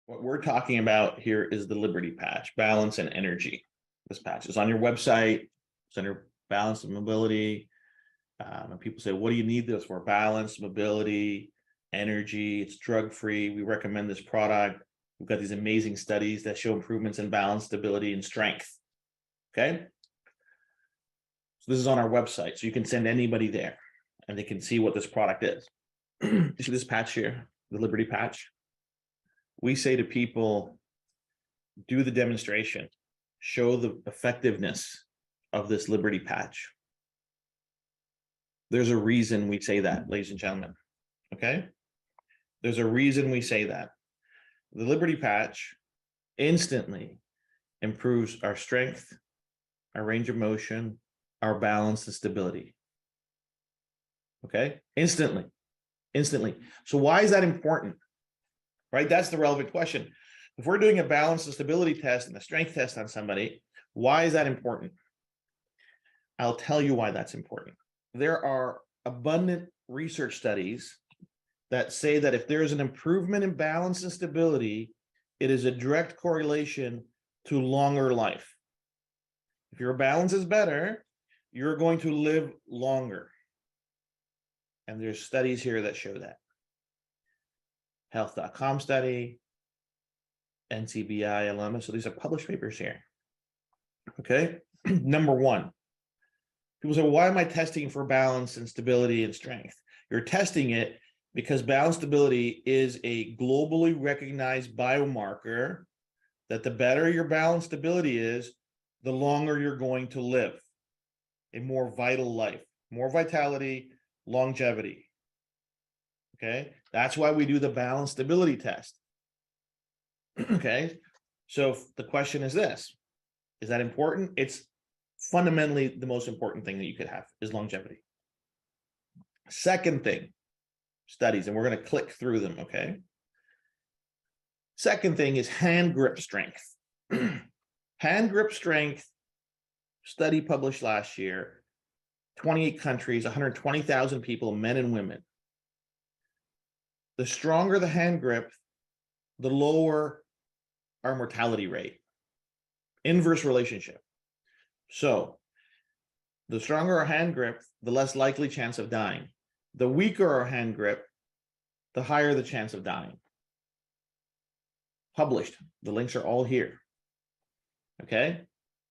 What we're talking about here is the Liberty patch, balance and energy. This patch is on your website, it's under balance and mobility. And people say, what do you need this for? Balance, mobility, energy, it's drug-free. We recommend this product. We've got these amazing studies that show improvements in balance, stability, and strength. Okay. So this is on our website. So you can send anybody there and they can see what this product is. You see this patch here, the Liberty patch? We say to people, do the demonstration, show the effectiveness of this Liberty patch. There's a reason we say that, ladies and gentlemen. Okay? There's a reason we say that. The Liberty patch instantly improves our strength, our range of motion, our balance and stability. Okay? Instantly. So why is that important? Right? That's the relevant question. If we're doing a balance and stability test and a strength test on somebody, why is that important? I'll tell you why that's important. There are abundant research studies that say that if there is an improvement in balance and stability, it is a direct correlation to longer life. If your balance is better, you're going to live longer. And there's studies here that show that. Health.com study, NCBI, alumni. So these are published papers here. Okay. Number one, people say, well, why am I testing for balance and stability and strength? You're testing it because balance stability is a globally recognized biomarker that the better your balance stability is, the longer you're going to live. A more vital life, more vitality, longevity. Okay, that's why we do the balance stability test. Okay, so the question is this: is that important? It's fundamentally the most important thing that you could have is longevity. Second thing, studies, and we're going to click through them. Okay. Second thing is hand grip strength. Hand grip strength study published last year, 28 countries, 120,000 people, men and women. The stronger the hand grip, the lower our mortality rate. Inverse relationship. So the stronger our hand grip, the less likely chance of dying. The weaker our hand grip, the higher the chance of dying. Published. The links are all here. Okay.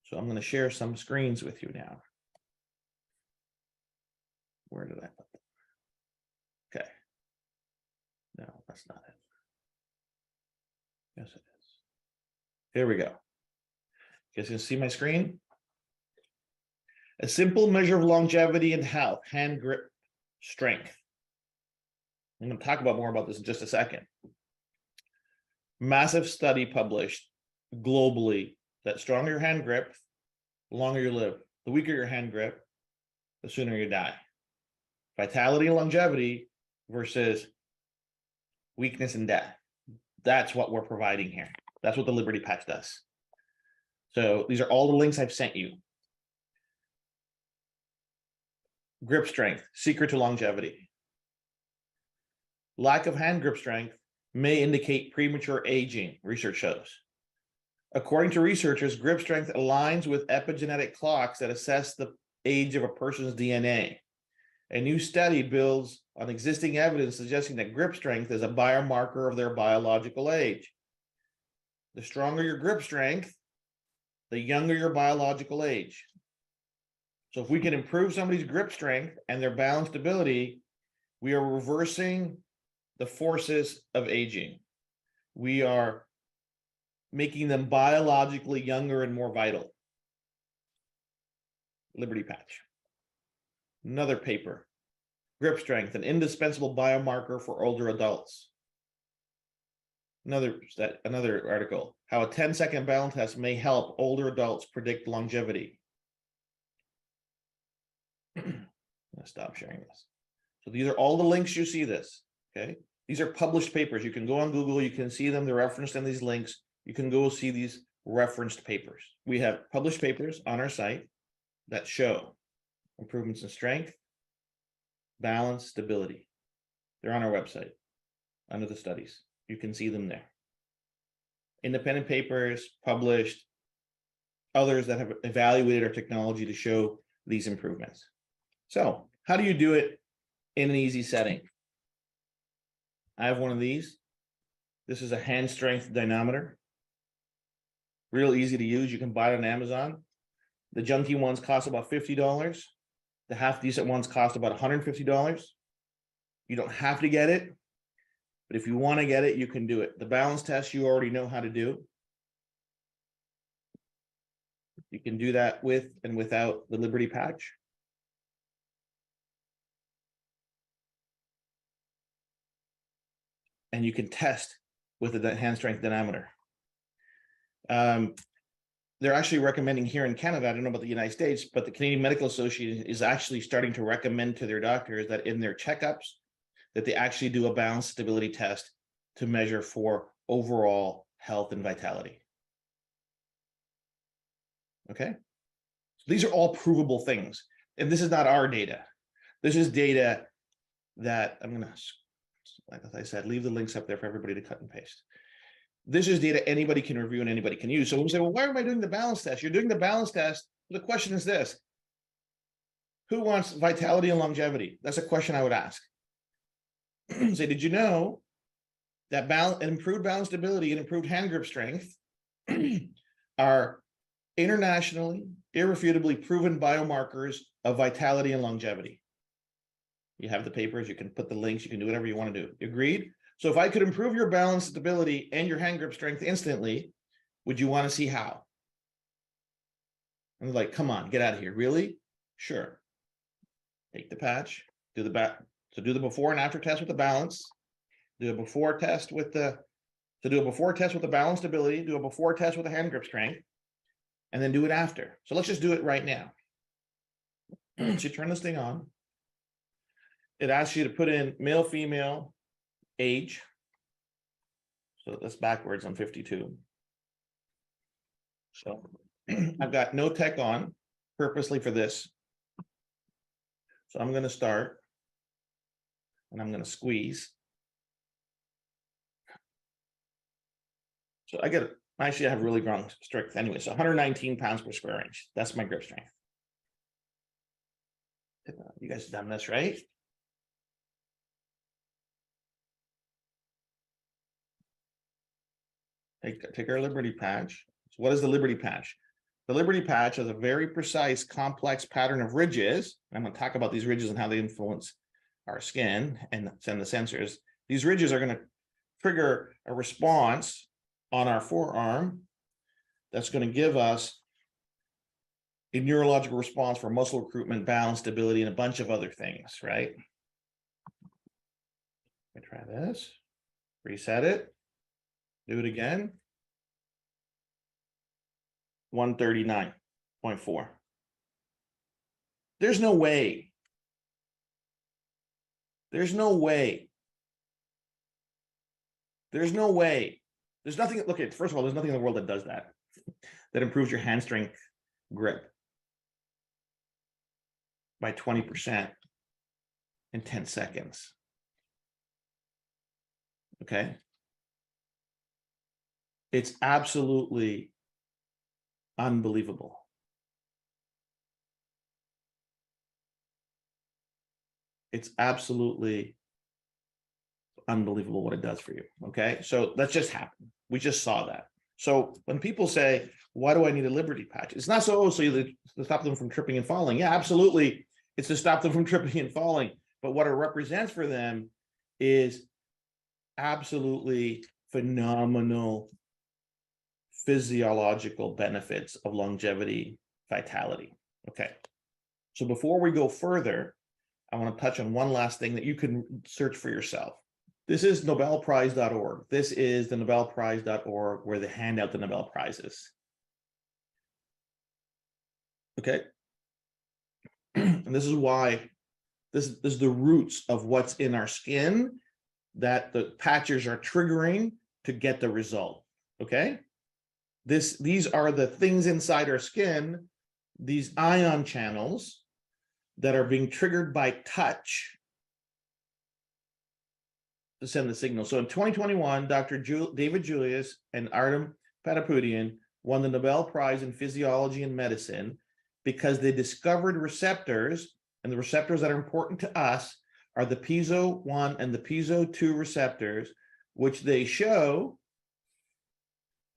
So I'm going to share some screens with you now. Where did I put them? Okay. No, that's not it. Yes, it is. Here we go. You guys can see my screen? A simple measure of longevity and health, hand grip strength. I'm going to talk more about this in just a second. Massive study published globally that stronger your hand grip, the longer you live. The weaker your hand grip, the sooner you die. Vitality and longevity versus weakness and death. That's what we're providing here. That's what the Liberty patch does. So these are all the links I've sent you. Grip strength, secret to longevity. Lack of hand grip strength may indicate premature aging, research shows. According to researchers, grip strength aligns with epigenetic clocks that assess the age of a person's DNA. A new study builds on existing evidence suggesting that grip strength is a biomarker of their biological age. The stronger your grip strength, the younger your biological age. So if we can improve somebody's grip strength and their balance stability, we are reversing the forces of aging. We are making them biologically younger and more vital. Liberty patch. Another paper. Grip strength, an indispensable biomarker for older adults. Another article. How a 10-second balance test may help older adults predict longevity. I'm going to stop sharing this. So these are all the links you see this. Okay. These are published papers. You can go on Google. You can see them. They're referenced in these links. You can go see these referenced papers. We have published papers on our site that show improvements in strength, balance, stability. They're on our website under the studies. You can see them there. independent papers published, others that have evaluated our technology to show these improvements. So how do you do it in an easy setting? I have one of these. This is a hand strength dynamometer. Real easy to use. You can buy it on Amazon. The junky ones cost about $50. The half decent ones cost about $150. You don't have to get it, but if you want to get it, you can do it. The balance test you already know how to do. You can do that with and without the Liberty patch. And you can test with the hand strength dynamometer. They're actually recommending here in Canada, I don't know about the United States, but the Canadian Medical Association is actually starting to recommend to their doctors that in their checkups, that they actually do a balance stability test to measure for overall health and vitality. Okay, so these are all provable things, and this is not our data. This is data that I'm gonna, like I said, leave the links up there for everybody to cut and paste. This is data anybody can review and anybody can use. So when we say, well, why am I doing the balance test? You're doing the balance test. The question is this: who wants vitality and longevity? That's a question I would ask. Say, did you know that improved balance stability and improved hand grip strength are internationally, irrefutably proven biomarkers of vitality and longevity? You have the papers, you can put the links, you can do whatever you want to do. You agreed? So if I could improve your balance stability and your hand grip strength instantly, would you want to see how? And they're like, come on, get out of here. Really? Sure. Take the patch, do the do the before and after test with the balance, do a before test with the, do a before test with the balance stability, do a before test with the hand grip strength, and then do it after. So let's just do it right now. So you turn this thing on. It asks you to put in male, female, age. So that's backwards. I'm 52. So I've got no tech on purposely for this. So I'm going to start and I'm going to squeeze. So I actually have really strong strength anyway. So 119 pounds per square inch. That's my grip strength. You guys have done this, right? Take our Liberty patch. So what is the Liberty patch? The Liberty patch is a very precise, complex pattern of ridges. I'm going to talk about these ridges and how they influence our skin and send the sensors. These ridges are going to trigger a response on our forearm that's going to give us a neurological response for muscle recruitment, balance, stability, and a bunch of other things, right? Let me try this. Reset it. Do it again. 139.4. There's no way. There's no way. There's no way. There's nothing. Look at, first of all, there's nothing in the world that does that, that improves your hand strength grip by 20% in 10 seconds. Okay. It's absolutely unbelievable. It's absolutely unbelievable what it does for you. Okay, so that just happened. We just saw that. So when people say, why do I need a Liberty patch? It's not so to stop them from tripping and falling. Yeah, absolutely. It's to stop them from tripping and falling. But what it represents for them is absolutely phenomenal physiological benefits of longevity, vitality. Okay, so before we go further, I want to touch on one last thing that you can search for yourself. This is nobelprize.org. This is the nobelprize.org where they hand out the Nobel Prizes. Okay, and this is why this is the roots of what's in our skin that the patches are triggering to get the result. Okay, these are the things inside our skin, these ion channels that are being triggered by touch. to send the signal. So in 2021, Dr. David Julius and Artem Patapoutian won the Nobel Prize in Physiology and Medicine because they discovered receptors, and the receptors that are important to us are the piezo 1 and the piezo 2 receptors, which they show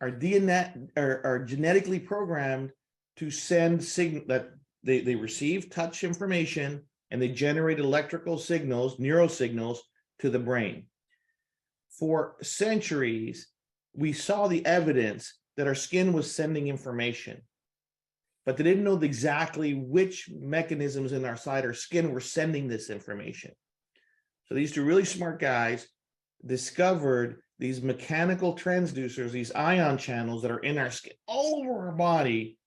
are genetically programmed to send signal that they receive touch information and they generate electrical signals, neurosignals to the brain. For centuries, we saw the evidence that our skin was sending information, but they didn't know exactly which mechanisms in our skin were sending this information. So these two really smart guys discovered these mechanical transducers, these ion channels that are in our skin all over our body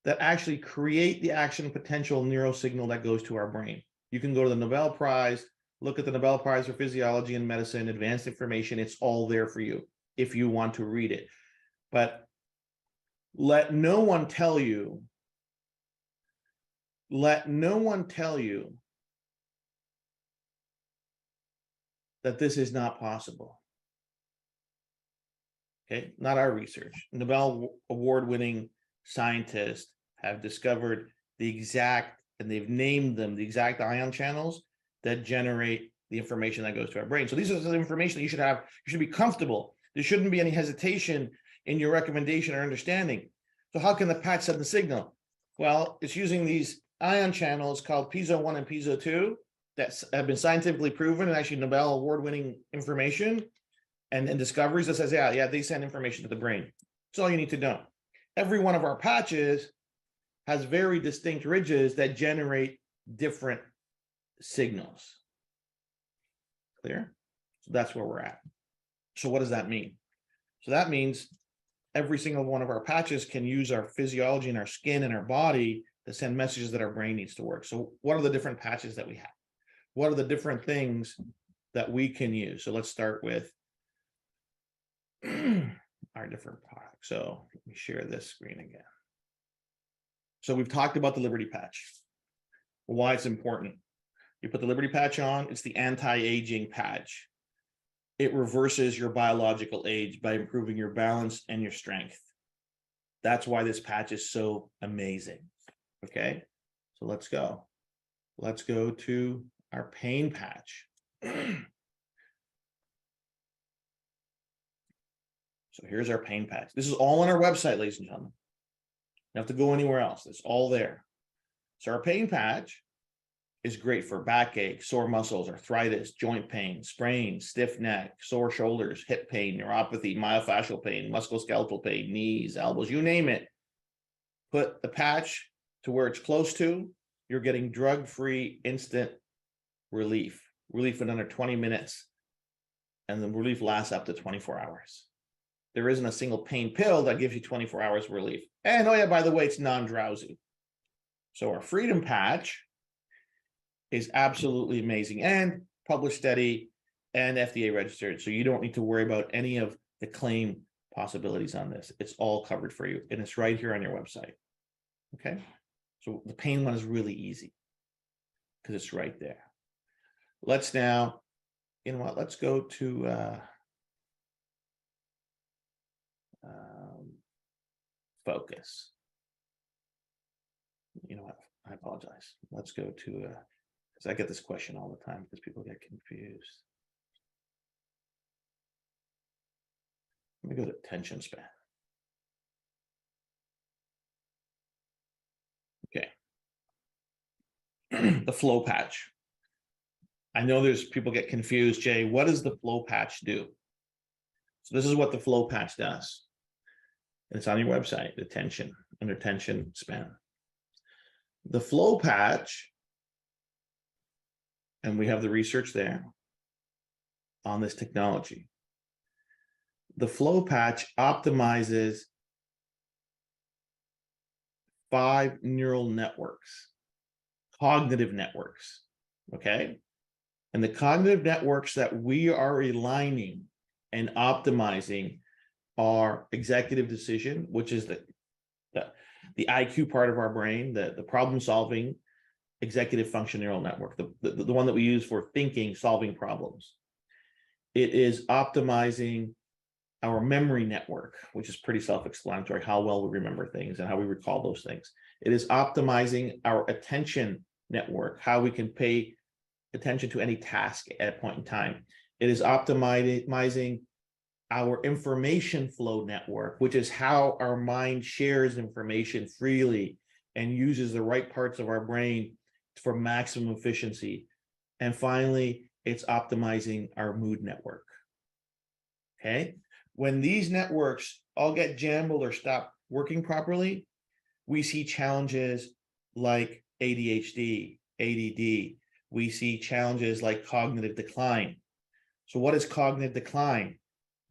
that actually create the action potential neurosignal that goes to our brain. You can go to the Nobel Prize, look at the Nobel Prize for Physiology and Medicine, advanced information. It's all there for you if you want to read it. But let no one tell you that this is not possible. Okay, not our research. Nobel award-winning scientists have discovered the exact, and they've named them, the exact ion channels that generate the information that goes to our brain. So these are the information that you should have. You should be comfortable. There shouldn't be any hesitation in your recommendation or understanding. So how can the patch send the signal? Well, it's using these ion channels called piezo 1 and piezo 2 that have been scientifically proven and actually Nobel award-winning information and discoveries that says, yeah, they send information to the brain. That's all you need to know. Every one of our patches has very distinct ridges that generate different signals. Clear? So that's where we're at. So what does that mean? So that means every single one of our patches can use our physiology in our skin and our body to send messages that our brain needs to work. So what are the different patches that we have? What are the different things that we can use? So let's start with our different products. So let me share this screen again. So we've talked about the Liberty Patch, why it's important. You put the Liberty Patch on, it's the anti-aging patch. It reverses your biological age by improving your balance and your strength. That's why this patch is so amazing. Okay, so let's go. Let's go to our pain patch. So here's our pain patch. This is all on our website, ladies and gentlemen. You don't have to go anywhere else. It's all there. So our pain patch is great for backache, sore muscles, arthritis, joint pain, sprains, stiff neck, sore shoulders, hip pain, neuropathy, myofascial pain, musculoskeletal pain, knees, elbows, you name it. Put the patch to where it's close to, you're getting drug-free instant relief in under 20 minutes, and the relief lasts up to 24 hours. There isn't a single pain pill that gives you 24 hours relief. And oh yeah, by the way, it's non-drowsy. So our Freedom Patch is absolutely amazing and published study and FDA registered. So you don't need to worry about any of the claim possibilities on this. It's all covered for you, and it's right here on your website. Okay. So the pain one is really easy because it's right there. Let's now, you know what, let's go to focus. You know what, I apologize. Let's go to, because I get this question all the time because people get confused. Let me go to attention span. Okay. The flow patch. I know there's people get confused, Jay, what does the flow patch do? So this is what the flow patch does. And it's on your website, attention, under attention span. The flow patch, and we have the research there on this technology. The flow patch optimizes 5 neural networks, cognitive networks, okay? And the cognitive networks that we are aligning and optimizing are executive decision, which is the IQ part of our brain, the problem-solving executive function neural network, the one that we use for thinking, solving problems. It is optimizing our memory network, which is pretty self-explanatory, how well we remember things and how we recall those things. It is optimizing our attention network, how we can pay attention to any task at a point in time. It is optimizing our information flow network, which is how our mind shares information freely and uses the right parts of our brain for maximum efficiency. And finally, it's optimizing our mood network. Okay. When these networks all get jumbled or stop working properly, we see challenges like ADHD, ADD. We see challenges like cognitive decline. So what is cognitive decline?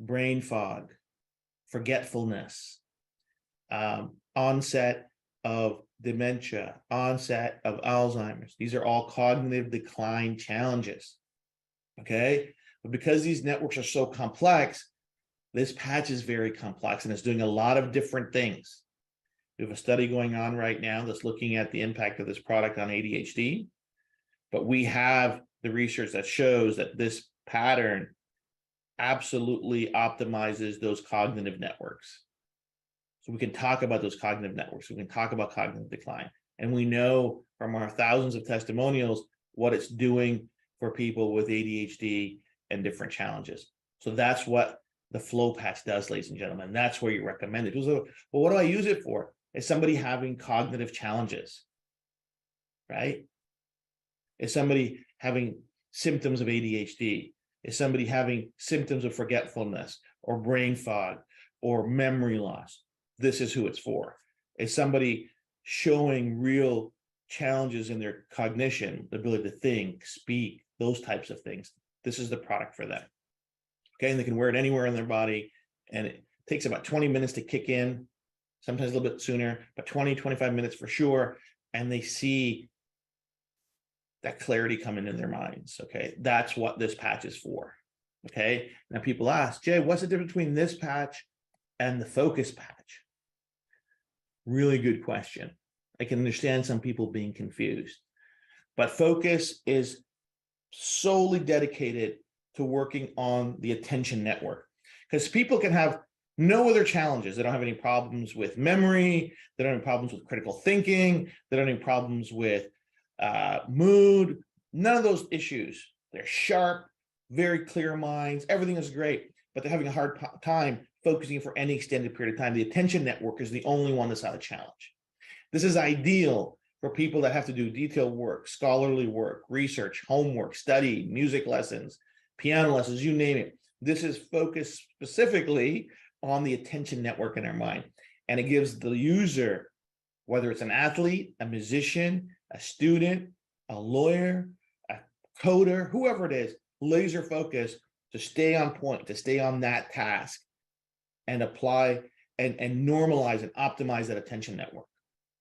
Brain fog, forgetfulness, onset of dementia, onset of Alzheimer's. These are all cognitive decline challenges. Okay. But because these networks are so complex, this patch is very complex and it's doing a lot of different things. We have a study going on right now that's looking at the impact of this product on ADHD, but we have the research that shows that this pattern absolutely optimizes those cognitive networks. So we can talk about those cognitive networks. We can talk about cognitive decline. And we know from our thousands of testimonials what it's doing for people with ADHD and different challenges. So that's what the flow patch does, ladies and gentlemen. That's where you recommend it. So, well, what do I use it for? Is somebody having cognitive challenges, right? Is somebody having symptoms of ADHD? Is somebody having symptoms of forgetfulness or brain fog or memory loss? This is who it's for. Is somebody showing real challenges in their cognition, the ability to think, speak, those types of things? This is the product for them. Okay, and they can wear it anywhere in their body, and it takes about 20 minutes to kick in, sometimes a little bit sooner, but 20, 25 minutes for sure, and they see that clarity coming in their minds. Okay, that's what this patch is for. Okay, now people ask, Jay, what's the difference between this patch and the focus patch? Really good question. I can understand some people being confused, but focus is solely dedicated to working on the attention network, because people can have no other challenges. They don't have any problems with memory. They don't have any problems with critical thinking. They don't have any problems with mood. None of those issues. They're sharp, very clear minds. Everything is great, but they're having a hard time focusing for any extended period of time. The attention network is the only one that's not a challenge. This is ideal for people that have to do detailed work, scholarly work, research, homework, study, music lessons, piano lessons, you name it. This is focused specifically on the attention network in our mind. And it gives the user, whether it's an athlete, a musician, a student, a lawyer, a coder, whoever it is, laser focus to stay on point, to stay on that task and apply and normalize and optimize that attention network.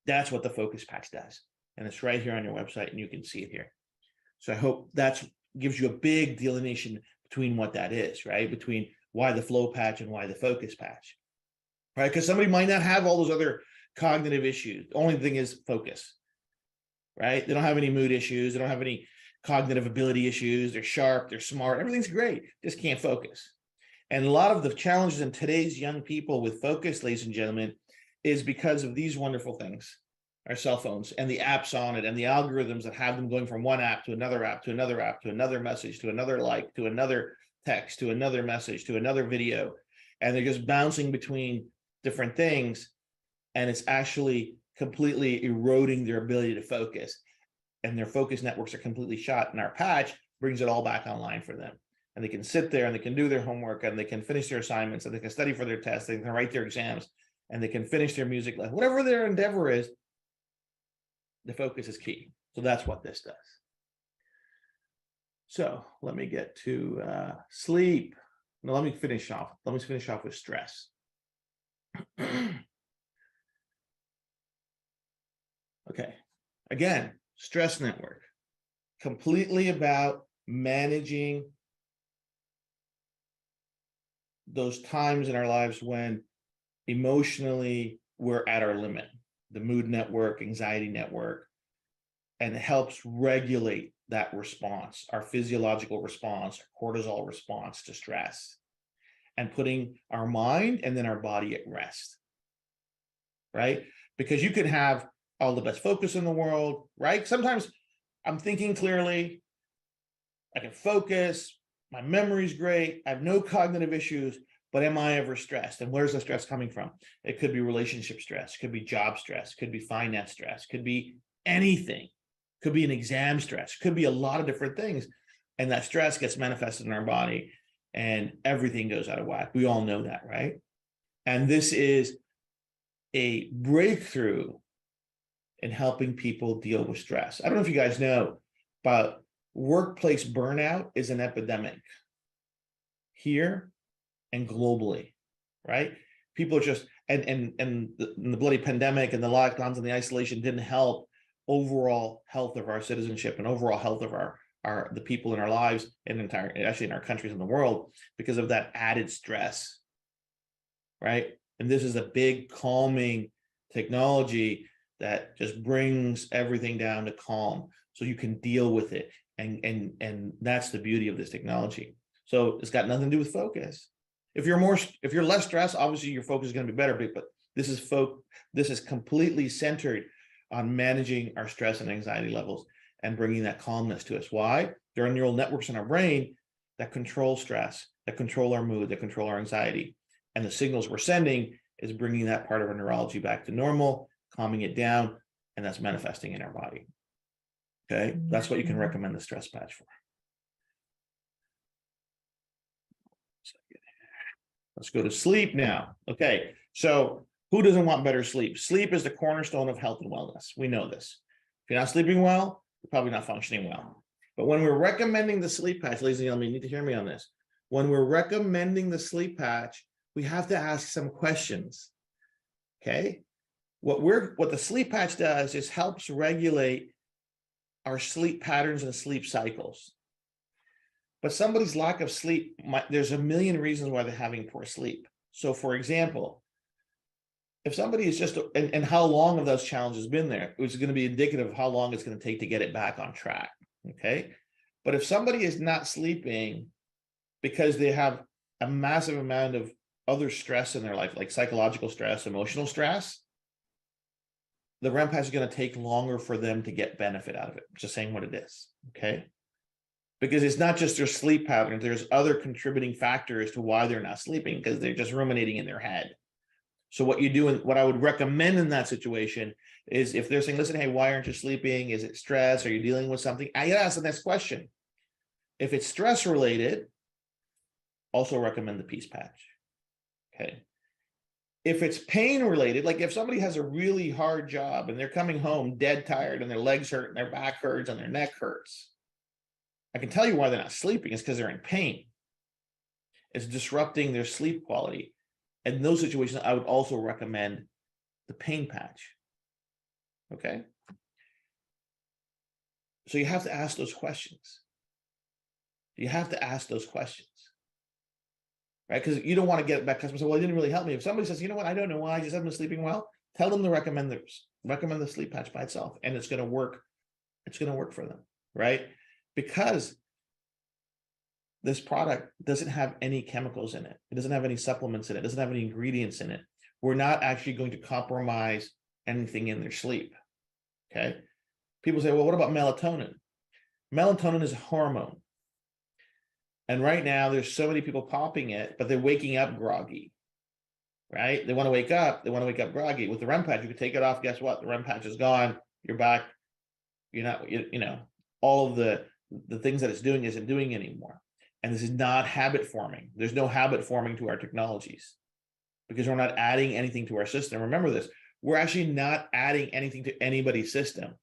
That's what the focus patch does. And it's right here on your website and you can see it here. So I hope that gives you a big delineation between what that is, right? Between why the flow patch and why the focus patch, right? Because somebody might not have all those other cognitive issues. The only thing is focus, right? They don't have any mood issues. They don't have any cognitive ability issues. They're sharp, they're smart, everything's great, just can't focus. And a lot of the challenges in today's young people with focus, ladies and gentlemen, is because of these wonderful things, our cell phones and the apps on it and the algorithms that have them going from one app to another app, to another app, to another message, to another like, to another text, to another message, to another video. And they're just bouncing between different things. And it's actually completely eroding their ability to focus. And their focus networks are completely shot. And our patch brings it all back online for them. And they can sit there and they can do their homework and they can finish their assignments and they can study for their tests. They can write their exams and they can finish their music lesson. Whatever their endeavor is, the focus is key. So that's what this does. So let me get to sleep. Now let me finish off. Let me finish off with stress. Okay. Again, stress network. Completely about managing those times in our lives when emotionally we're at our limit. The mood network, anxiety network, and it helps regulate that response, our physiological response, cortisol response to stress, and putting our mind and then our body at rest, right? Because you can have all the best focus in the world, right? Sometimes I'm thinking clearly, I can focus, my memory's great, I have no cognitive issues, but am I ever stressed? And where's the stress coming from? It could be relationship stress, could be job stress, could be finance stress, could be anything, could be an exam stress, could be a lot of different things. And that stress gets manifested in our body and everything goes out of whack. We all know that, right? And this is a breakthrough in helping people deal with stress. I don't know if you guys know, but workplace burnout is an epidemic here and globally, right? People are just, and the bloody pandemic and the lockdowns and the isolation didn't help overall health of our citizenship and overall health of the people in our lives and actually in our countries in the world because of that added stress, right? And this is a big calming technology that just brings everything down to calm so you can deal with it. And that's the beauty of this technology. So it's got nothing to do with focus. If you're less stressed, obviously your focus is going to be better, but this is completely centered on managing our stress and anxiety levels and bringing that calmness to us. Why? There are neural networks in our brain that control stress, that control our mood, that control our anxiety. And the signals we're sending is bringing that part of our neurology back to normal, calming it down, and that's manifesting in our body. Okay, that's what you can recommend the stress patch for. Let's go to sleep now. Okay, so who doesn't want better sleep? Sleep is the cornerstone of health and wellness. We know this. If you're not sleeping well, you're probably not functioning well. But when we're recommending the sleep patch, ladies and gentlemen, you need to hear me on this. When we're recommending the sleep patch, we have to ask some questions. Okay, what the sleep patch does is helps regulate our sleep patterns and sleep cycles. But somebody's lack of sleep, there's a million reasons why they're having poor sleep. So for example, if somebody is just, and how long have those challenges been there, which is going to be indicative of how long it's going to take to get it back on track, okay? But if somebody is not sleeping because they have a massive amount of other stress in their life, like psychological stress, emotional stress, the REM patch is going to take longer for them to get benefit out of it. Just saying what it is, okay? Because it's not just their sleep pattern, there's other contributing factors to why they're not sleeping because they're just ruminating in their head. So what you do, and what I would recommend in that situation is if they're saying, listen, hey, why aren't you sleeping? Is it stress? Are you dealing with something? I ask the next question. If it's stress related, also recommend the peace patch, okay? If it's pain related, like if somebody has a really hard job and they're coming home dead tired and their legs hurt and their back hurts and their neck hurts, I can tell you why they're not sleeping. It's because they're in pain. It's disrupting their sleep quality. And in those situations, I would also recommend the pain patch. Okay. So you have to ask those questions. You have to ask those questions. Right? Because you don't want to get back customers say, well, it didn't really help me. If somebody says, you know what, I don't know why, I just haven't been sleeping well, tell them to recommend the sleep patch by itself. And it's going to work. It's going to work for them. Right? Because this product doesn't have any chemicals in it. It doesn't have any supplements in it. It doesn't have any ingredients in it. We're not actually going to compromise anything in their sleep. Okay. People say, well, what about melatonin? Melatonin is a hormone. And right now there's so many people popping it, but they're waking up groggy, right? They want to wake up groggy. With the REM patch, you can take it off. Guess what? The REM patch is gone. You're back. You're not, all of the things that it's doing isn't doing anymore. And this is not habit forming. There's no habit forming to our technologies because we're not adding anything to our system. Remember this, we're actually not adding anything to anybody's system.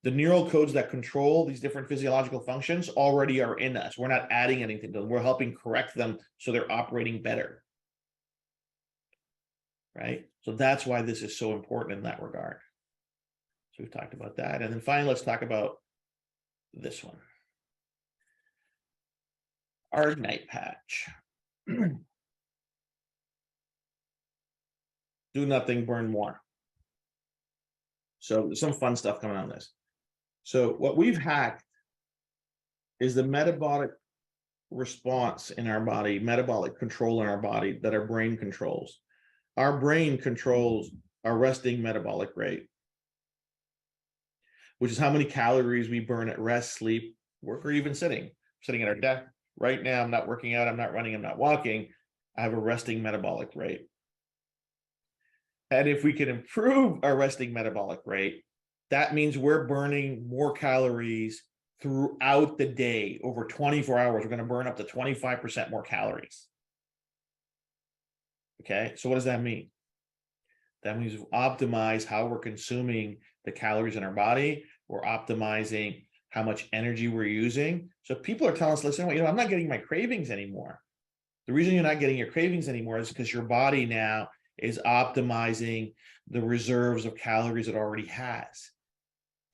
The neural codes that control these different physiological functions already are in us. We're not adding anything to them. We're helping correct them so they're operating better. Right? So that's why this is so important in that regard. So we've talked about that. And then finally, let's talk about this one. Our night patch. Do nothing, burn more. So there's some fun stuff coming on this. So what we've hacked is the metabolic response in our body, metabolic control in our body that our brain controls. Our brain controls our resting metabolic rate, which is how many calories we burn at rest, sleep, work, or even sitting at our desk. Right now, I'm not working out, I'm not running, I'm not walking. I have a resting metabolic rate. And if we can improve our resting metabolic rate, that means we're burning more calories throughout the day. Over 24 hours, we're going to burn up to 25% more calories. Okay, so what does that mean? That means we optimize how we're consuming the calories in our body. We're optimizing how much energy we're using. So people are telling us, listen, I'm not getting my cravings anymore. The reason you're not getting your cravings anymore is because your body now is optimizing the reserves of calories it already has.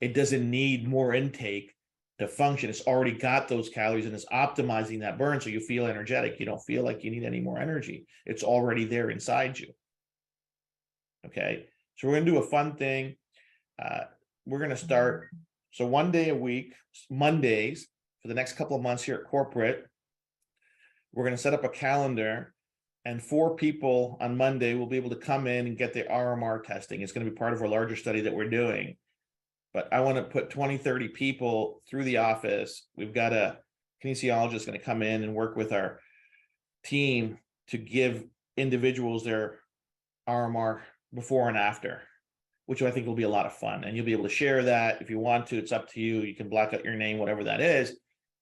It doesn't need more intake to function. It's already got those calories and it's optimizing that burn so you feel energetic. You don't feel like you need any more energy. It's already there inside you. Okay, so we're going to do a fun thing. We're going to start, so 1 day a week, Mondays, for the next couple of months here at corporate, we're going to set up a calendar, and 4 people on Monday will be able to come in and get the RMR testing. It's going to be part of a larger study that we're doing. But I want to put 20, 30 people through the office. We've got a kinesiologist going to come in and work with our team to give individuals their RMR before and after, which I think will be a lot of fun. And you'll be able to share that if you want to. It's up to you. You can block out your name, whatever that is.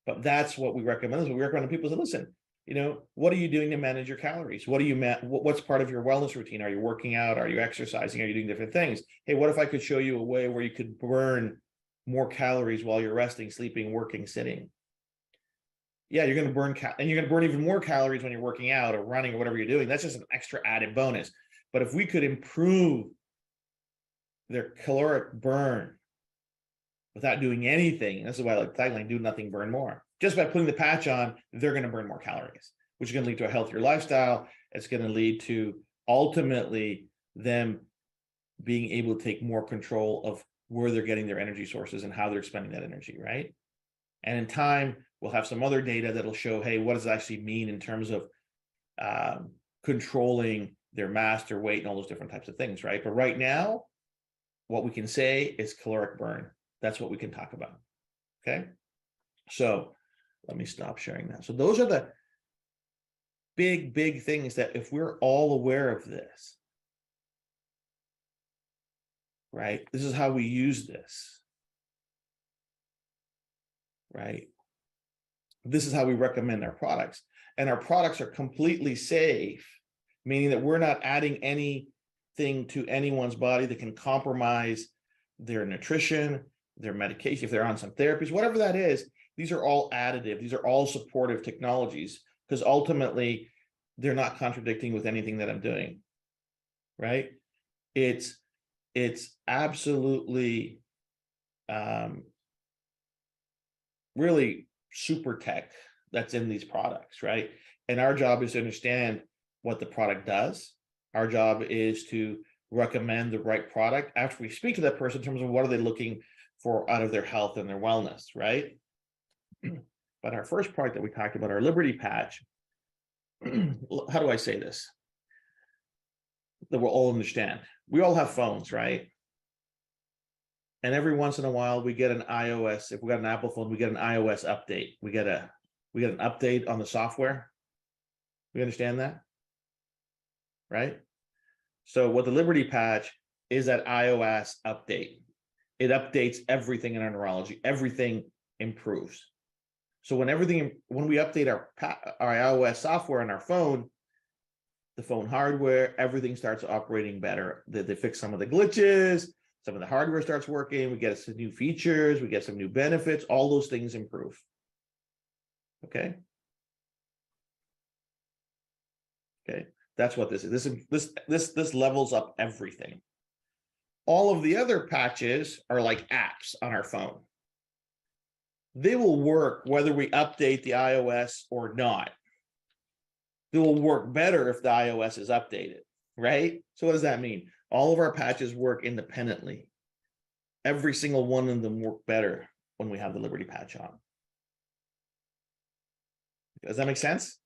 But that's what we recommend. We recommend people to listen. What are you doing to manage your calories? What's part of your wellness routine? Are you working out? Are you exercising? Are you doing different things? Hey, what if I could show you a way where you could burn more calories while you're resting, sleeping, working, sitting? Yeah, you're going to burn and you're going to burn even more calories when you're working out or running or whatever you're doing. That's just an extra added bonus. But if we could improve their caloric burn without doing anything, and this is why I like tagline, do nothing, burn more. Just by putting the patch on, they're going to burn more calories, which is going to lead to a healthier lifestyle. It's going to lead to ultimately them being able to take more control of where they're getting their energy sources and how they're spending that energy, right? And in time, we'll have some other data that'll show, hey, what does it actually mean in terms of controlling their mass, their weight, and all those different types of things, right? But right now, what we can say is caloric burn. That's what we can talk about, okay? So let me stop sharing that. So those are the big things that if we're all aware of this, right? This is how we use this, right? This is how we recommend our products. And our products are completely safe, meaning that we're not adding anything to anyone's body that can compromise their nutrition, their medication, if they're on some therapies, whatever that is. These are all additive. These are all supportive technologies because ultimately they're not contradicting with anything that I'm doing, right? It's absolutely really super tech that's in these products, right? And our job is to understand what the product does. Our job is to recommend the right product after we speak to that person in terms of what are they looking for out of their health and their wellness, right? But our first product that we talked about, our Liberty Patch, how do I say this? That we'll all understand. We all have phones, right? And every once in a while we get an iOS, if we got an Apple phone, we get an iOS update. We get an update on the software. We understand that? Right? So what the Liberty Patch is, that iOS update. It updates everything in our neurology. Everything improves. So when we update our iOS software on our phone, the phone hardware, everything starts operating better. They fix some of the glitches, some of the hardware starts working, we get some new features, we get some new benefits, all those things improve. Okay? Okay, that's what this is. This levels up everything. All of the other patches are like apps on our phone. They will work whether we update the iOS or not. They will work better if the iOS is updated, right? So what does that mean? All of our patches work independently. every single one of them work better when we have the Liberty patch on. Does that make sense?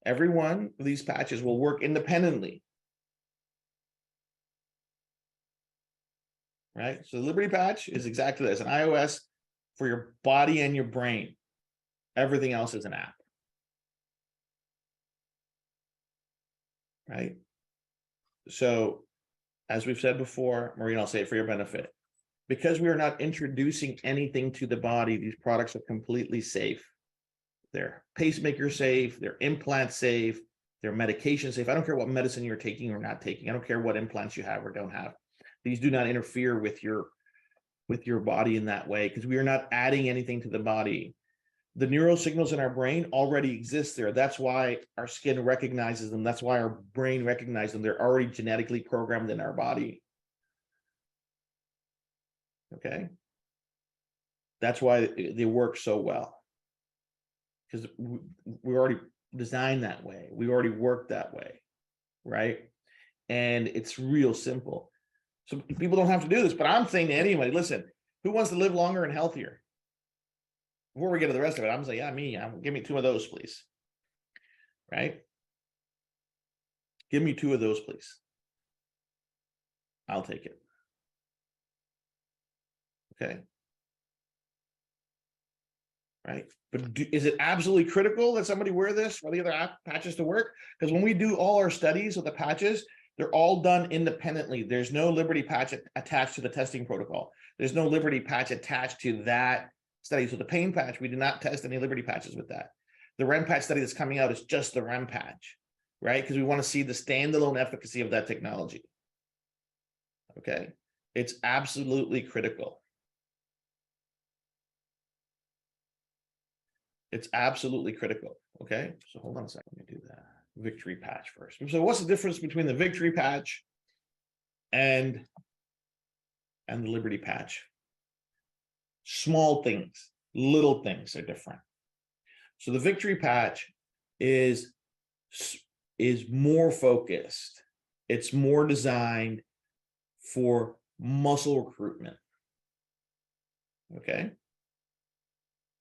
Every one of these patches will work independently. Right? So the Liberty patch is exactly this, an iOS for your body and your brain. Everything else is an app. Right? So, as we've said before, Maureen, I'll say it for your benefit. Because we are not introducing anything to the body, these products are completely safe. They're pacemaker safe, they're implant safe, they're medication safe. I don't care what medicine you're taking or not taking. I don't care what implants you have or don't have. These do not interfere with your body in that way, because we are not adding anything to the body. The neural signals in our brain already exist there. That's why our skin recognizes them. That's why our brain recognizes them. They're already genetically programmed in our body. Okay? That's why they work so well. Because we already designed that way. We already work that way, right? And it's real simple. So people don't have to do this, but I'm saying to anybody, listen, who wants to live longer and healthier? Before we get to the rest of it, I'm saying, yeah, me. Give me 2 of those, please. Right? Give me 2 of those, please. I'll take it. Okay. Right? But is it absolutely critical that somebody wear this for the other app patches to work? Because when we do all our studies with the patches, they're all done independently. There's no Liberty patch attached to the testing protocol. There's no Liberty patch attached to that study. So the pain patch, we did not test any Liberty patches with that. The REM patch study that's coming out is just the REM patch, right? Because we want to see the standalone efficacy of that technology. Okay. It's absolutely critical. It's absolutely critical. Okay. So hold on a second. Let me do that. Victory patch first. So what's the difference between the Victory patch and the Liberty patch? Small things, little things are different. So the Victory patch is more focused. It's more designed for muscle recruitment. Okay.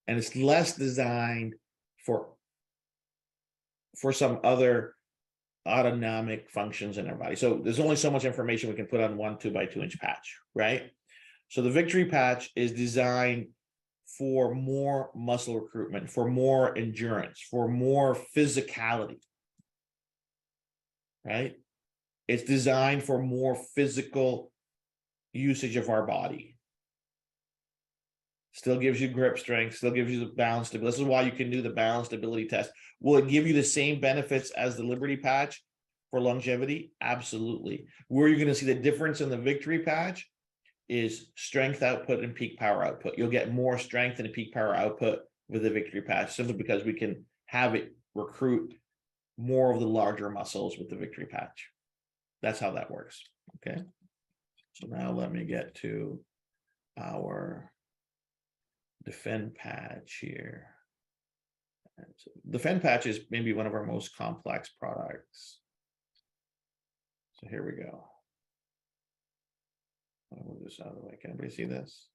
And it's less designed for some other autonomic functions in our body. So there's only so much information we can put on one 2x2-inch patch, right? So the Victory patch is designed for more muscle recruitment, for more endurance, for more physicality, right? It's designed for more physical usage of our body. Still gives you grip strength, still gives you the balance stability. This is why you can do the balance stability test. Will it give you the same benefits as the Liberty patch for longevity? Absolutely. Where you're going to see the difference in the Victory patch is strength output and peak power output. You'll get more strength and peak power output with the Victory patch, simply because we can have it recruit more of the larger muscles with the Victory patch. That's how that works. Okay. So now let me get to our Defend patch here. So Defend patch is maybe one of our most complex products. So here we go. I'll move this out of the way. Can everybody see this?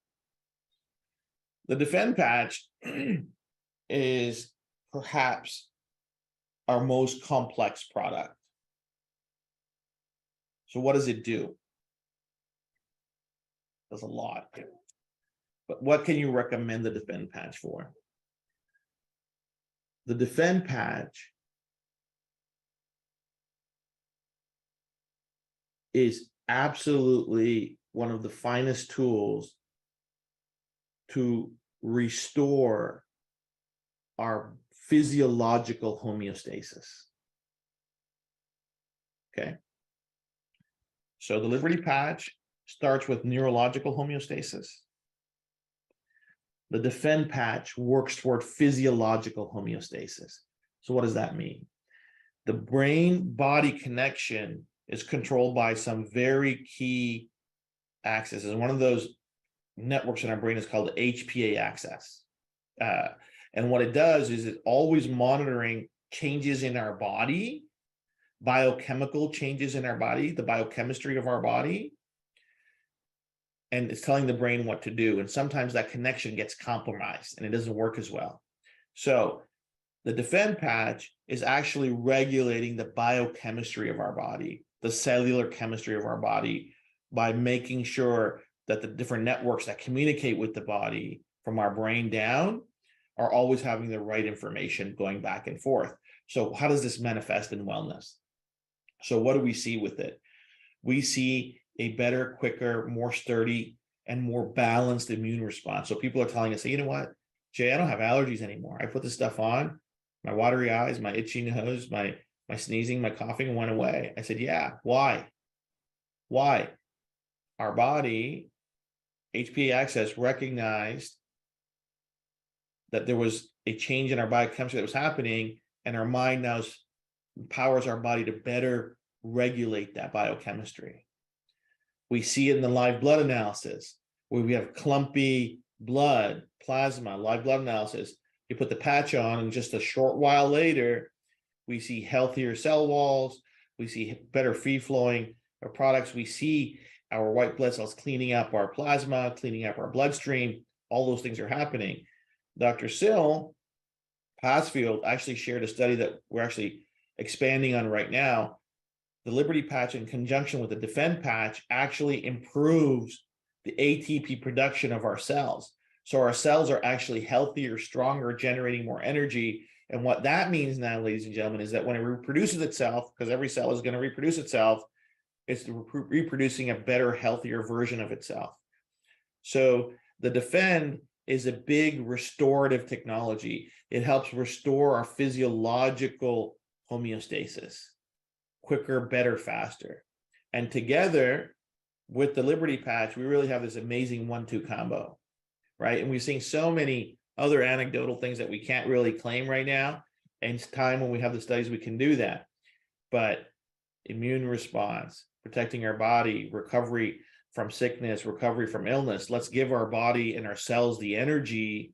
The Defend patch is perhaps our most complex product. So what does it do? It does a lot. But what can you recommend the Defend patch for? The Defend patch is absolutely one of the finest tools to restore our physiological homeostasis. Okay. So the Liberty patch starts with neurological homeostasis. The Defend patch works toward physiological homeostasis. So what does that mean? The brain-body connection is controlled by some very key axis. And one of those networks in our brain is called the HPA axis. And what it does is it's always monitoring changes in our body, biochemical changes in our body, the biochemistry of our body, and it's telling the brain what to do. And sometimes that connection gets compromised and it doesn't work as well. So the defend patch is actually regulating the biochemistry of our body, the cellular chemistry of our body, by making sure that the different networks that communicate with the body from our brain down are always having the right information going back and forth. So how does this manifest in wellness? So what do we see with it? We see a better, quicker, more sturdy, and more balanced immune response. So people are telling us, you know what, Jay, I don't have allergies anymore. I put this stuff on, my watery eyes, my itchy nose, my sneezing, my coughing went away. I said, yeah, why? Why? Our body, HPA Access, recognized that there was a change in our biochemistry that was happening, and our mind now empowers our body to better regulate that biochemistry. We see it in the live blood analysis, where we have clumpy blood, plasma, live blood analysis. You put the patch on, and just a short while later, we see healthier cell walls. We see better free flowing of products. We see our white blood cells cleaning up our plasma, cleaning up our bloodstream. All those things are happening. Dr. Sill Passfield actually shared a study that we're actually expanding on right now. The Liberty patch in conjunction with the Defend patch actually improves the ATP production of our cells. So our cells are actually healthier, stronger, generating more energy. And what that means now, ladies and gentlemen, is that when it reproduces itself, because every cell is going to reproduce itself, it's reproducing a better, healthier version of itself. So the Defend is a big restorative technology. It helps restore our physiological homeostasis quicker, better, faster. And together with the Liberty patch, we really have this amazing 1-2 combo, right? And we're seeing so many other anecdotal things that we can't really claim right now. And it's time when we have the studies, we can do that. But immune response, protecting our body, recovery from sickness, recovery from illness. Let's give our body and our cells the energy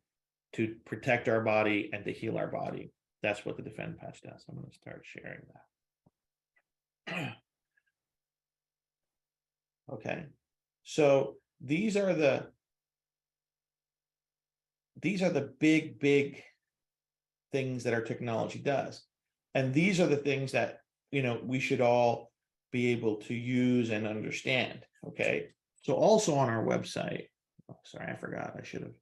to protect our body and to heal our body. That's what the Defend patch does. I'm going to start sharing that. Okay, so these are the big things that our technology does. And these are the things that, we should all be able to use and understand. Okay, so also on our website, sorry, I forgot, I should have,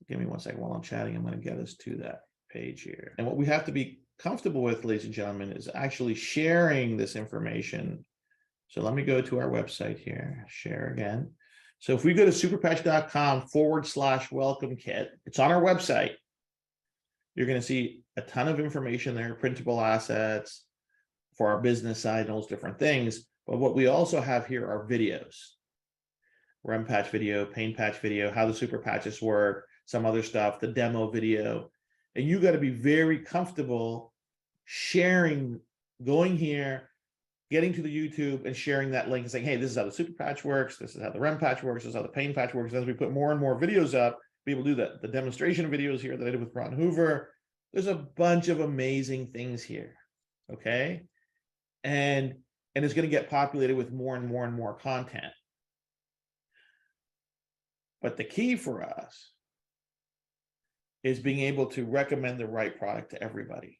give me 1 second while I'm chatting. I'm going to get us to that page here. And what we have to be comfortable with, ladies and gentlemen, is actually sharing this information. So let me go to our website here, share again. So if we go to superpatch.com/welcome kit, it's on our website. You're going to see a ton of information there, printable assets for our business side, and those different things. But what we also have here are videos, REM patch video, pain patch video, how the super patches work, some other stuff, the demo video. And you got to be very comfortable sharing, going here, getting to the YouTube and sharing that link and saying, hey, this is how the super patch works. This is how the REM patch works. This is how the pain patch works. As we put more and more videos up, be able to do that. The demonstration videos here that I did with Ron Hoover, there's a bunch of amazing things here. Okay. And it's going to get populated with more and more and more content. But the key for us is being able to recommend the right product to everybody,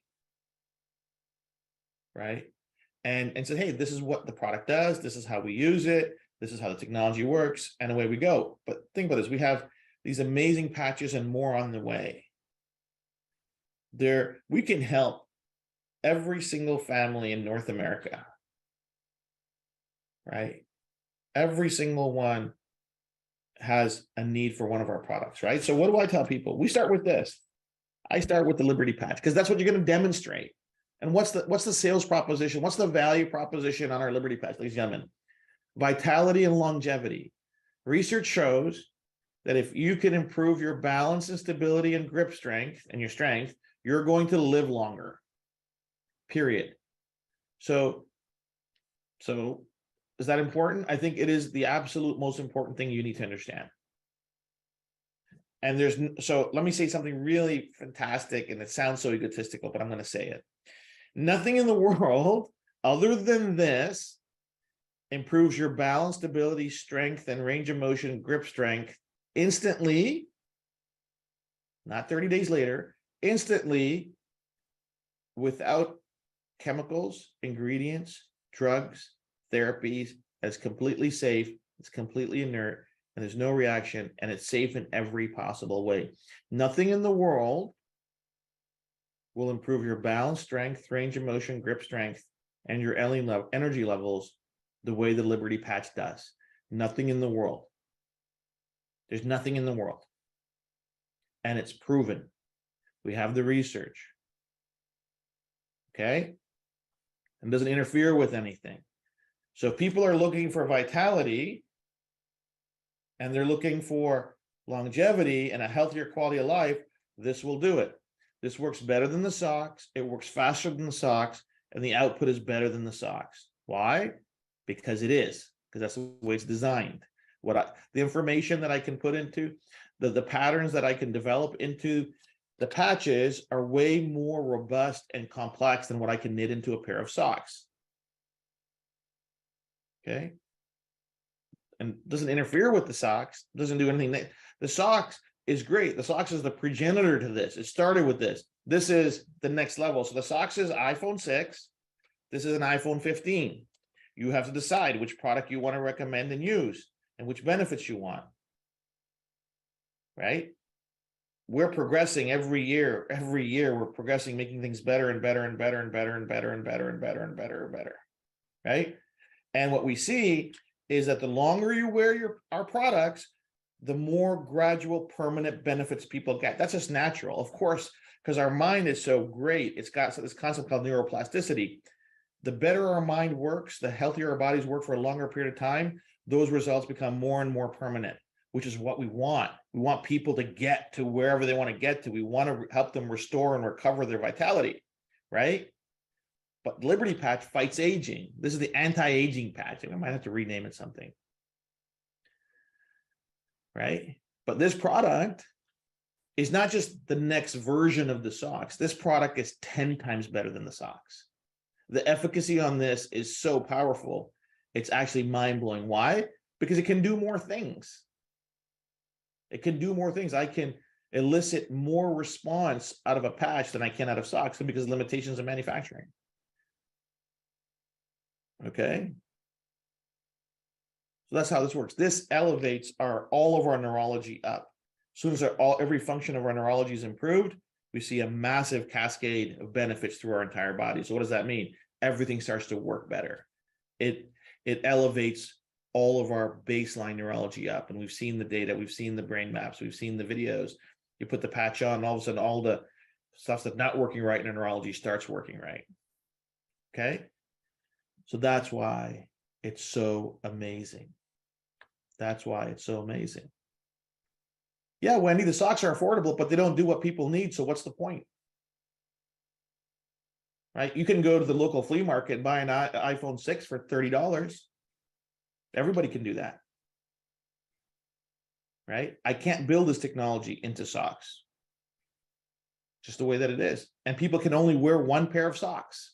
right? And say, hey, this is what the product does. This is how we use it. This is how the technology works, and away we go. But think about this. We have these amazing patches and more on the way. We can help every single family in North America, right? Every single one has a need for one of our products, right? So what do I tell people? We start with this. I start with the Liberty patch because that's what you're going to demonstrate. And what's the sales proposition? What's the value proposition on our Liberty patch, ladies and gentlemen? Vitality and longevity. Research shows that if you can improve your balance and stability and grip strength and your strength, you're going to live longer, period. So is that important? I think it is the absolute most important thing you need to understand. And so let me say something really fantastic, and it sounds so egotistical, but I'm going to say it. Nothing in the world other than this improves your balance, stability, strength, and range of motion, grip strength instantly, not 30 days later, instantly, without chemicals, ingredients, drugs, therapies. It's completely safe, it's completely inert, and there's no reaction, and it's safe in every possible way. Nothing in the world will improve your balance, strength, range of motion, grip strength, and your energy levels the way the Liberty Patch does. Nothing in the world. There's nothing in the world. And it's proven. We have the research. Okay? And doesn't interfere with anything. So if people are looking for vitality and they're looking for longevity and a healthier quality of life, this will do it. This works better than the socks. It works faster than the socks, and the output is better than the socks. Why? Because it is, because that's the way it's designed. The information that I can put into the patterns that I can develop into the patches are way more robust and complex than what I can knit into a pair of socks. Okay. And doesn't interfere with the socks, doesn't do anything. The socks is great. The socks is the progenitor to this. It started with this. This is the next level. So the socks is iPhone 6. This is an iPhone 15. You have to decide which product you want to recommend and use and which benefits you want. Right? We're progressing every year. Every year we're progressing, making things better and better and better and better and better and better and better and better and better. Right? And what we see is that the longer you wear our products, the more gradual permanent benefits people get. That's just natural, of course, because our mind is so great. It's got this concept called neuroplasticity. The better our mind works, the healthier our bodies work for a longer period of time, those results become more and more permanent, which is what we want. We want people to get to wherever they want to get to. We want to help them restore and recover their vitality, right? But Liberty Patch fights aging. This is the anti-aging patch. I might have to rename it something. Right? But this product is not just the next version of the socks. This product is 10 times better than the socks. The efficacy on this is so powerful. It's actually mind-blowing. Why? Because it can do more things. It can do more things. I can elicit more response out of a patch than I can out of socks because of limitations of manufacturing. Okay? So that's how this works. This elevates all of our neurology up. As soon as every function of our neurology is improved, we see a massive cascade of benefits through our entire body. So what does that mean? Everything starts to work better. It elevates all of our baseline neurology up. And we've seen the data, we've seen the brain maps, we've seen the videos. You put the patch on, and all of a sudden all the stuff that's not working right in neurology starts working right. Okay? So that's why it's so amazing. That's why it's so amazing. Yeah, Wendy, the socks are affordable, but they don't do what people need. So what's the point? Right? You can go to the local flea market and buy an iPhone 6 for $30. Everybody can do that. Right? I can't build this technology into socks. Just the way that it is. And people can only wear one pair of socks.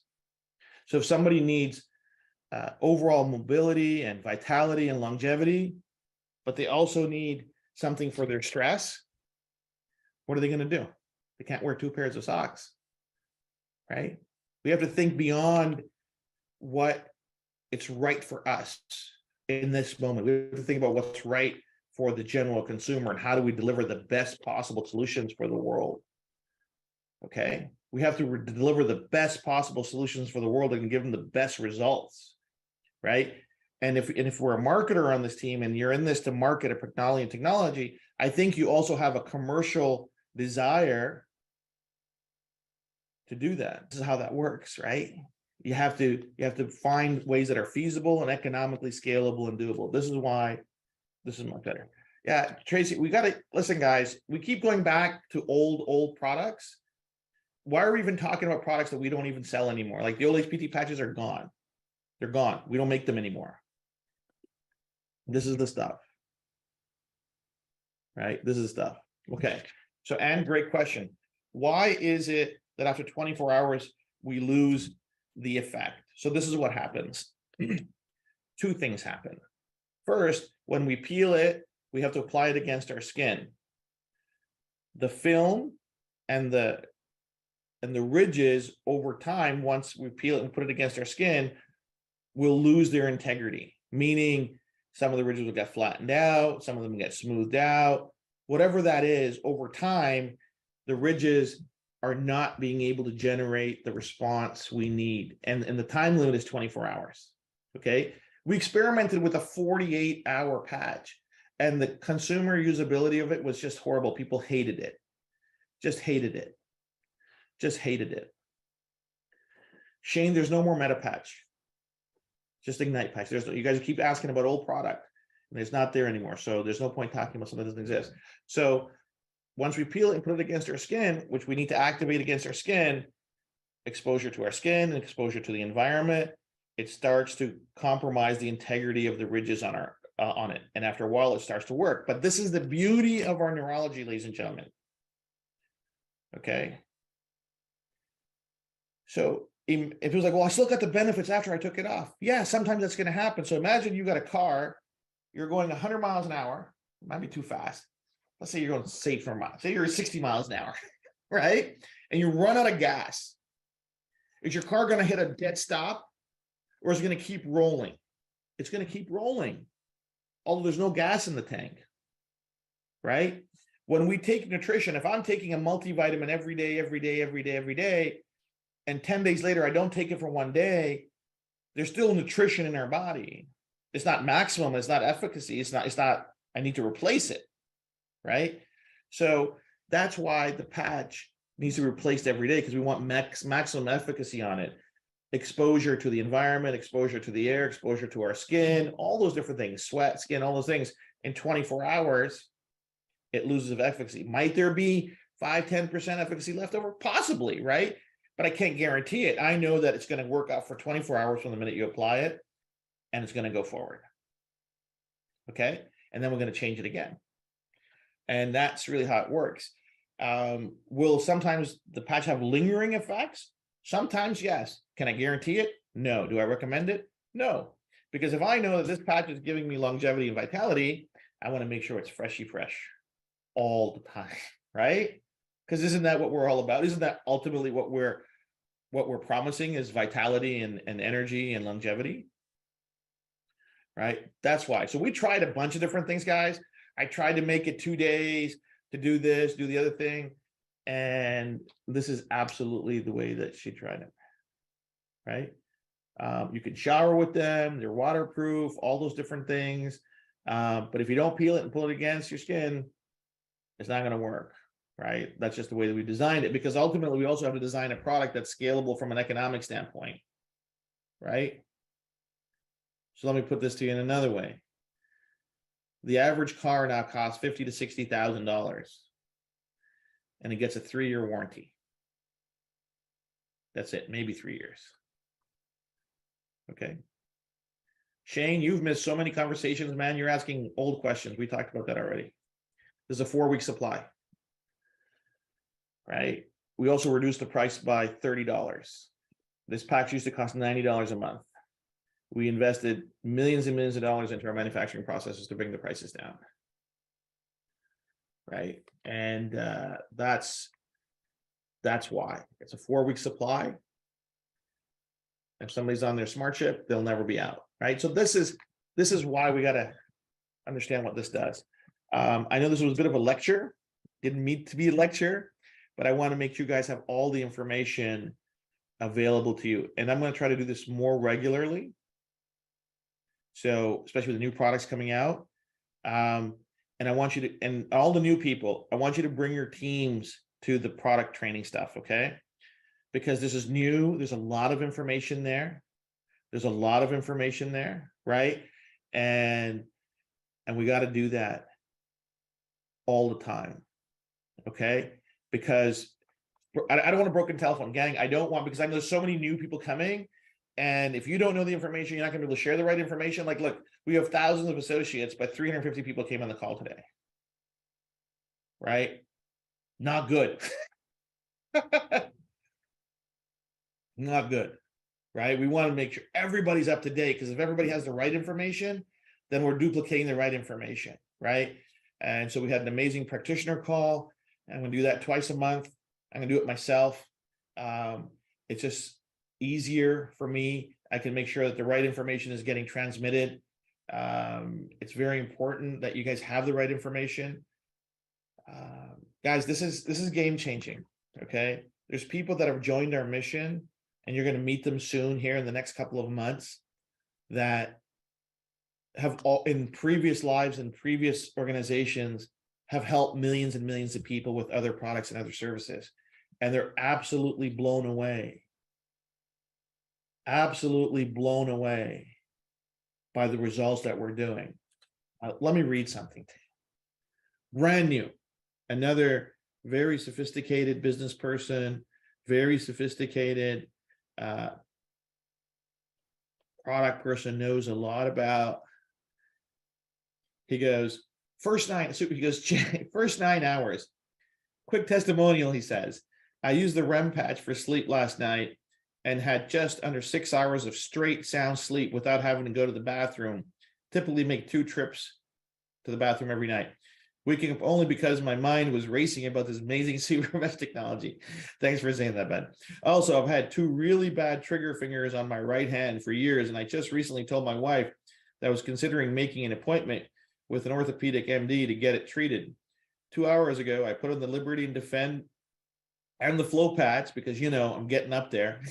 So if somebody needs overall mobility and vitality and longevity, but they also need something for their stress, what are they going to do? They can't wear two pairs of socks, right? We have to think beyond what it's right for us in this moment. We have to think about what's right for the general consumer and how do we deliver the best possible solutions for the world. Okay? We have to deliver the best possible solutions for the world and give them the best results, right? And if we're a marketer on this team and you're in this to market a technology, I think you also have a commercial desire to do that. This is how that works, right? You have to find ways that are feasible and economically scalable and doable. This is why this is much better. Yeah, Tracy, we got to listen, guys. We keep going back to old products. Why are we even talking about products that we don't even sell anymore? Like the old HPT patches are gone. They're gone. We don't make them anymore. This is the stuff, right? This is the stuff. Okay. So, Anne, great question. Why is it that after 24 hours, we lose the effect? So this is what happens. two things happen. First, when we peel it, we have to apply it against our skin. The film and the ridges over time, once we peel it and put it against our skin, will lose their integrity, meaning some of the ridges will get flattened out, some of them get smoothed out. Whatever that is, over time, the ridges are not being able to generate the response we need. And the time limit is 24 hours, okay? We experimented with a 48-hour patch, and the consumer usability of it was just horrible. People hated it, just hated it, just hated it. Shane, there's no more meta patch, just Ignite patch. You guys keep asking about old product, and it's not there anymore. So there's no point talking about something that doesn't exist. So once we peel it and put it against our skin, which we need to activate against our skin, exposure to our skin and exposure to the environment, it starts to compromise the integrity of the ridges on our on it. And after a while, it starts to work. But this is the beauty of our neurology, ladies and gentlemen. Okay. So if it was like, well, I still got the benefits after I took it off. Yeah, sometimes that's going to happen. So imagine you got a car, you're going 100 miles an hour, might be too fast. Let's say you're going safe for a mile. Say you're at 60 miles an hour, right? And you run out of gas. Is your car going to hit a dead stop, or is it going to keep rolling? It's going to keep rolling, although there's no gas in the tank, right? When we take nutrition, if I'm taking a multivitamin every day, and 10 days later, I don't take it for one day, there's still nutrition in our body. It's not maximum, it's not efficacy, it's not, I need to replace it, right? So that's why the patch needs to be replaced every day, because we want maximum efficacy on it. Exposure to the environment, exposure to the air, exposure to our skin, all those different things, sweat, skin, all those things. In 24 hours, it loses of efficacy. Might there be 5-10% efficacy left over? Possibly, right? But I can't guarantee it. I know that it's going to work out for 24 hours from the minute you apply it, and it's going to go forward. Okay? And then we're going to change it again. And that's really how it works. Will sometimes the patch have lingering effects? Sometimes, yes. Can I guarantee it? No. Do I recommend it? No. Because if I know that this patch is giving me longevity and vitality, I want to make sure it's freshy fresh all the time, right? Because isn't that what we're all about? Isn't that ultimately what we're promising is vitality and energy and longevity? Right? That's why. So we tried a bunch of different things, guys. I tried to make it 2 days to do this, do the other thing. And this is absolutely the way that she tried it, right? You can shower with them. They're waterproof, all those different things. But if you don't peel it and pull it against your skin, it's not going to work, right? That's just the way that we designed it, because ultimately we also have to design a product that's scalable from an economic standpoint, right? So let me put this to you in another way. The average car now costs $50,000 to $60,000, and it gets a 3-year warranty. That's it, maybe 3 years. Okay. Shane, you've missed so many conversations, man. You're asking old questions. We talked about that already. There's a 4-week supply, right? We also reduced the price by $30. This patch used to cost $90 a month. We invested millions and millions of dollars into our manufacturing processes to bring the prices down, right? And that's why. It's a 4-week supply. If somebody's on their smart chip, they'll never be out, right? So this is why we got to understand what this does. I know this was a bit of a lecture, didn't mean to be a lecture, but I want to make sure you guys have all the information available to you. And I'm going to try to do this more regularly. So especially with the new products coming out. And I want you to, and all the new people, I want you to bring your teams to the product training stuff, okay? Because this is new. There's a lot of information there. There's a lot of information there, right? And we got to do that all the time, okay? Because I don't want a broken telephone, gang. I don't want, because I know there's so many new people coming. And if you don't know the information, you're not going to be able to share the right information. Like, look, we have thousands of associates, but 350 people came on the call today, right? Not good. Not good, right? We want to make sure everybody's up to date, because if everybody has the right information, then we're duplicating the right information, right? And so we had an amazing practitioner call. I'm going to do that twice a month. I'm going to do it myself. It's just easier for me. I can make sure that the right information is getting transmitted. It's very important that you guys have the right information. Guys, this is game changing. Okay, there's people that have joined our mission, and you're going to meet them soon here in the next couple of months, that have all in previous lives and previous organizations have helped millions and millions of people with other products and other services, and they're absolutely blown away by the results that we're doing. Let me read something to you. Brand new, another very sophisticated business person, very sophisticated product person, knows a lot about. He goes, first 9 hours, quick testimonial. He says, I used the REM patch for sleep last night and had just under 6 hours of straight sound sleep without having to go to the bathroom. Typically make 2 trips to the bathroom every night. Waking up only because my mind was racing about this amazing super mesh technology. Thanks for saying that, Ben. Also, I've had 2 really bad trigger fingers on my right hand for years, and I just recently told my wife that I was considering making an appointment with an orthopedic MD to get it treated. 2 hours ago, I put on the Liberty and Defend and the Flow patch because, you know, I'm getting up there.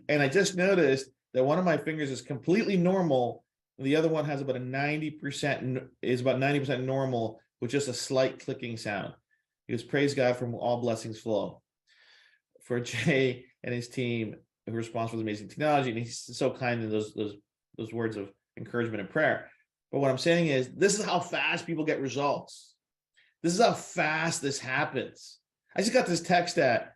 And I just noticed that one of my fingers is completely normal. The other one has about 90% normal with just a slight clicking sound. He goes, praise God, from all blessings flow. For Jay and his team who responds for the amazing technology. And he's so kind in those words of encouragement and prayer. But what I'm saying is, this is how fast people get results. This is how fast this happens. I just got this text at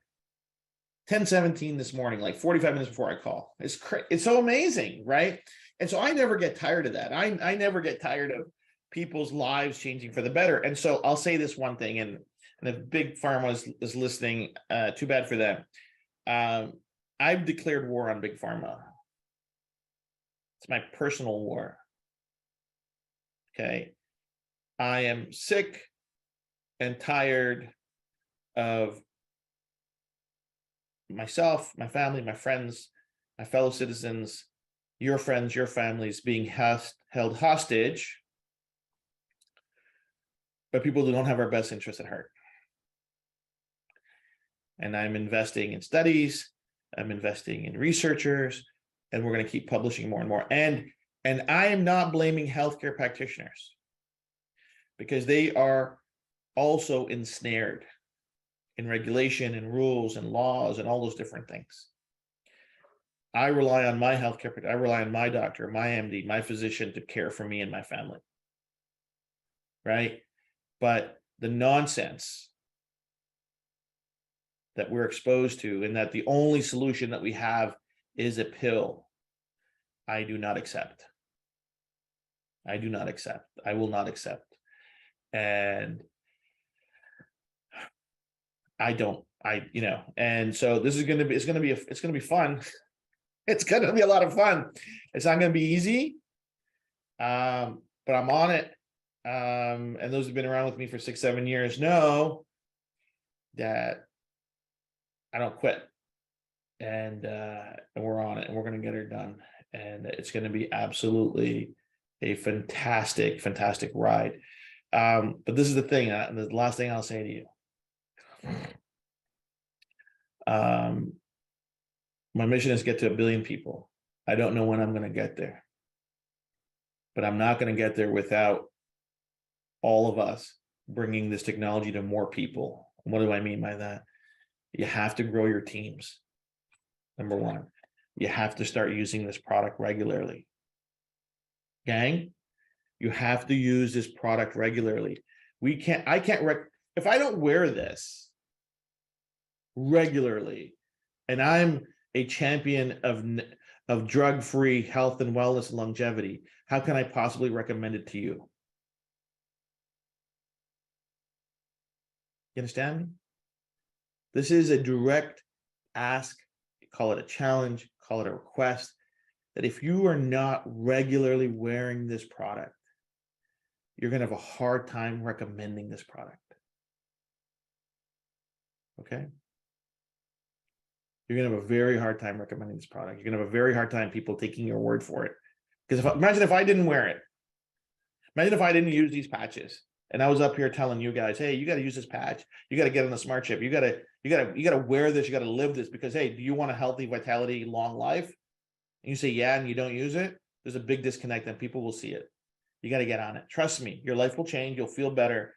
10:17 this morning, like 45 minutes before I call. It's so amazing, right? And so I never get tired of that. I never get tired of people's lives changing for the better. And so I'll say this one thing, and if Big Pharma is listening, too bad for them. I've declared war on Big Pharma. It's my personal war. Okay. I am sick and tired of myself, my family, my friends, my fellow citizens, your friends, your families being held hostage by people who don't have our best interests at heart. And I'm investing in studies, I'm investing in researchers, and we're going to keep publishing more and more. And I am not blaming healthcare practitioners, because they are also ensnared in regulation and rules and laws and all those different things. I rely on my healthcare, I rely on my doctor, my MD, my physician to care for me and my family, right? But the nonsense that we're exposed to, and that the only solution that we have is a pill, I do not accept. I do not accept. I will not accept. And and so this is going to be, it's going to be fun. It's going to be a lot of fun. It's not going to be easy. But I'm on it. And those who've been around with me for 6-7 years know that I don't quit. And we're on it, and we're going to get it done. And it's going to be absolutely a fantastic, fantastic ride. But this is the thing, and the last thing I'll say to you. My mission is to get to 1 billion people. I don't know when I'm going to get there, but I'm not going to get there without all of us bringing this technology to more people. What do I mean by that? You have to grow your teams. Number one, you have to start using this product regularly. Gang, you have to use this product regularly. If I don't wear this regularly, and I'm a champion of drug-free health and wellness and longevity, how can I possibly recommend it to you? You understand me? This is a direct ask, call it a challenge, call it a request, that if you are not regularly wearing this product, you're going to have a hard time recommending this product. Okay? You're going to have a very hard time recommending this product. You're going to have a very hard time people taking your word for it. Because imagine if I didn't wear it. Imagine if I didn't use these patches and I was up here telling you guys, hey, you got to use this patch. You got to get on the smart chip. You got to wear this. You got to live this because, hey, do you want a healthy, vitality, long life? And you say, yeah, and you don't use it. There's a big disconnect and people will see it. You got to get on it. Trust me, your life will change. You'll feel better,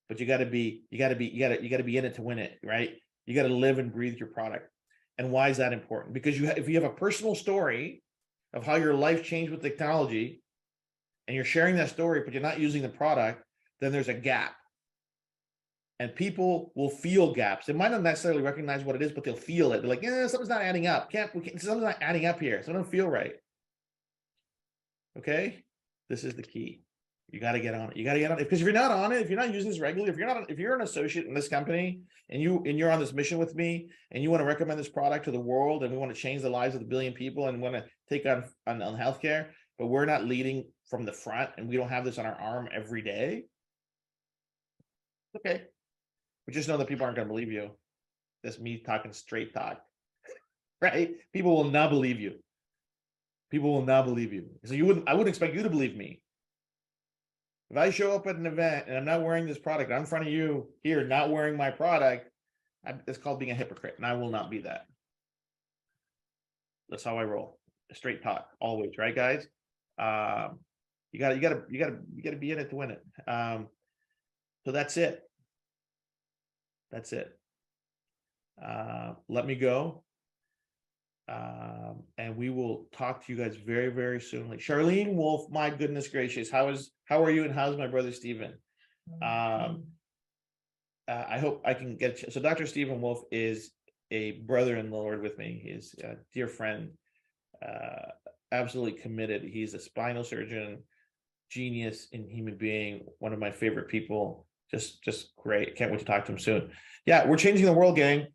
but you got to be in it to win it, right? You got to live and breathe your product. And why is that important? Because if you have a personal story of how your life changed with technology, and you're sharing that story, but you're not using the product, then there's a gap. And people will feel gaps. They might not necessarily recognize what it is, but they'll feel it. They're like, yeah, something's not adding up. Something's not adding up here. Something don't feel right. Okay? This is the key. You got to get on it. You got to get on it. Because if you're not on it, if you're not using this regularly, if you're an associate in this company and you're on this mission with me and you want to recommend this product to the world and we want to change the lives of the billion people and want to take on healthcare, but we're not leading from the front and we don't have this on our arm every day. Okay. We just know that people aren't going to believe you. That's me talking straight talk, right? People will not believe you. People will not believe you. So I wouldn't expect you to believe me. If I show up at an event and I'm not wearing this product, I'm in front of you here, not wearing my product, it's called being a hypocrite, and I will not be that. That's how I roll. Straight talk, always, right, guys? You gotta be in it to win it. So that's it. That's it. Let me go. And we will talk to you guys very, very soon. Like Charlene Wolf, my goodness gracious, how are you and how's my brother Stephen? I hope I can get you. So Dr. Stephen Wolf is a brother in the Lord with me. He's a dear friend, absolutely committed. He's a spinal surgeon, genius in human being, one of my favorite people. Just great. Can't wait to talk to him soon. Yeah, we're changing the world, gang.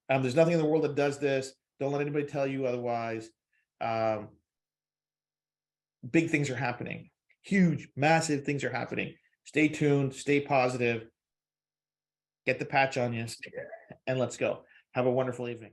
There's nothing in the world that does this. Don't let anybody tell you otherwise. Big things are happening. Huge, massive things are happening. Stay tuned, stay positive. Get the patch on you, and let's go. Have a wonderful evening.